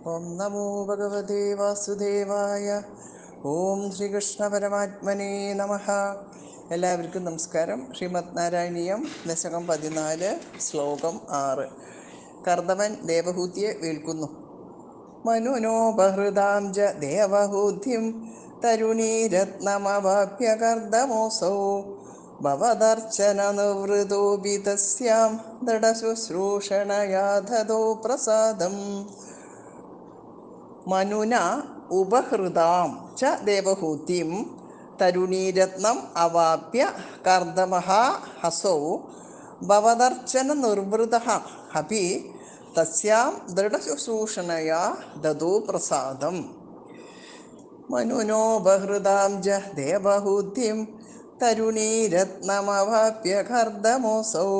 ഓം നമോ ഭഗവതേ വാസുദേവായ. ഓം ശ്രീകൃഷ്ണ പരമാത്മനേ നമഃ. എല്ലാവർക്കും നമസ്കാരം. ശ്രീമദ് നാരായണീയം ദശകം 14 ശ്ലോകം 6. കർദമൻ ദേവഹൂതിയെ വീഴ്ക്കുന്നു. മനുനോപഹൃതാം ച ദേവഹൂതിം തരുണീരത്നമവാപ്യ കർദമോസൗ ഭവദർച്ചന നിവൃതോപി തസ്യാം ദൃഢശുശ്രൂഷണയാ ദദോ പ്രസാദം. മനുന ഉപഹൃതാം ച ദേവഹൂതിം തരുണീരത്നം അവാപ്യ കർദമഃ ഹസൗ ഭവദർച്ചന നിർവൃതഃ അപി തസ്യാം ദൃഢശുശ്രൂഷണയാ ദദോ പ്രസാദം. മനുനോപഹൃതാം ച ദേവഹൂതിം തരുണീരത്നമവാപ്യ കർദമോസൗ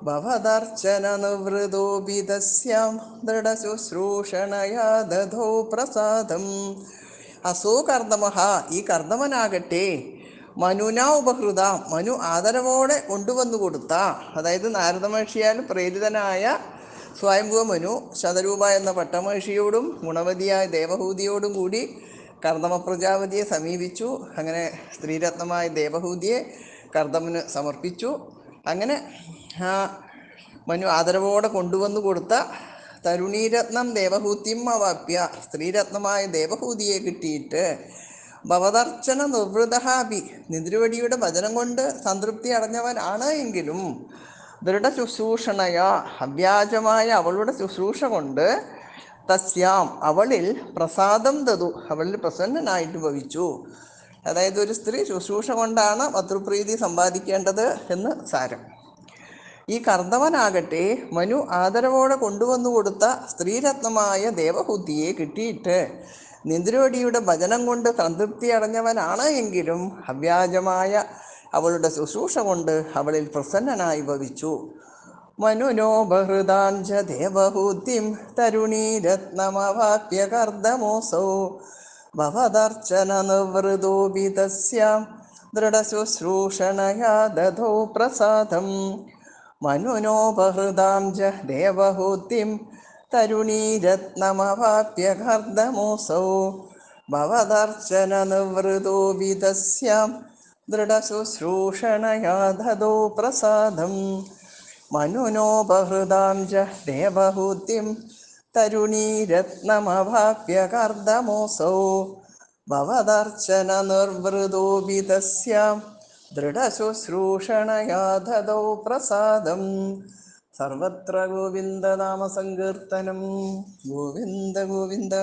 ഭവദർച്ചന നിവൃതോപി തസ്യാം ദൃഢശുശ്രൂഷണയാ ദദോ പ്രസാദം. അസോ കർദമഃ, ഈ കർദമനാകട്ടെ, മനുന ഉപഹൃത, മനു ആദരവോടെ കൊണ്ടുവന്നു കൊടുത്ത, അതായത് നാരദ മഹർഷിയാൽ പ്രേരിതനായ സ്വയംഭുവ മനു ശതരൂപ എന്ന പട്ടമഹർഷിയോടും ഗുണവതിയായ ദേവഹൂതിയോടും കൂടി കർദമ പ്രജാപതിയെ സമീപിച്ചു. അങ്ങനെ സ്ത്രീരത്നമായ ദേവഹൂതിയെ കർദമന് സമർപ്പിച്ചു. അങ്ങനെ ആ മനു ആദരവോടെ കൊണ്ടുവന്നു കൊടുത്ത തരുണീരത്നം ദേവഹൂതിം അവാപ്യ, സ്ത്രീരത്നമായ ദേവഹൂതിയെ കിട്ടിയിട്ട് ഭവദർച്ചന നിർവൃതഹാപി, നിതിരുവടിയുടെ ഭജനം കൊണ്ട് സംതൃപ്തി അടഞ്ഞവനാണ് എങ്കിലും ദൃഢശുശ്രൂഷണയാ, അവ്യാജമായ അവളുടെ ശുശ്രൂഷ കൊണ്ട് തസ്യാം, അവളിൽ പ്രസാദം ദതു, അവളിൽ പ്രസന്നനായിട്ട് ഭവിച്ചു. അതായത് ഒരു സ്ത്രീ ശുശ്രൂഷ കൊണ്ടാണ് ഭർതൃപ്രീതി സമ്പാദിക്കേണ്ടത് എന്ന് സാരം. ഈ കർദമനാകട്ടെ മനു ആദരവോടെ കൊണ്ടുവന്നു കൊടുത്ത സ്ത്രീരത്നമായ ദേവഹൂതിയെ കിട്ടിയിട്ട് നിന്ദ്രോടിയുടെ ഭജനം കൊണ്ട് സംതൃപ്തി അടഞ്ഞവനാണ് എങ്കിലും അവ്യാജമായ അവളുടെ ശുശ്രൂഷ കൊണ്ട് അവളിൽ പ്രസന്നനായി ഭവിച്ചു. മനുനോപഹൃതാം ച ദേവഹൂതിം തരുണീരത്നമവാപ്യ കർദമോസൗ ഭവദർച്ചന നിവൃതോപി തസ്യാം ദൃഢശുശ്രൂഷണയാ ദദോ പ്രസാദം. മനുനോപഹൃതാം ച ദേവഹൂതിം തരുണീരത്നമവാപ്യ കർദമോസൗ ഭവദർച്ചന നിവൃതോപി തസ്യാം ദൃഢശുശ്രൂഷണയാ ദദോ പ്രസാദം. മനുനോപഹൃതാം ച ദേവഹൂതിം തരുണീരത്നമവാപ്യ കർദമോസൗ ഭവദർച്ചന നിർവൃതോപി തസ്യാം ദൃഢശുശ്രൂഷണയാ ദദോ പ്രസാദം. സർവത്ര ഗോവിന്ദനാമ സങ്കീർത്തനം. ഗോവിന്ദ ഗോവിന്ദ.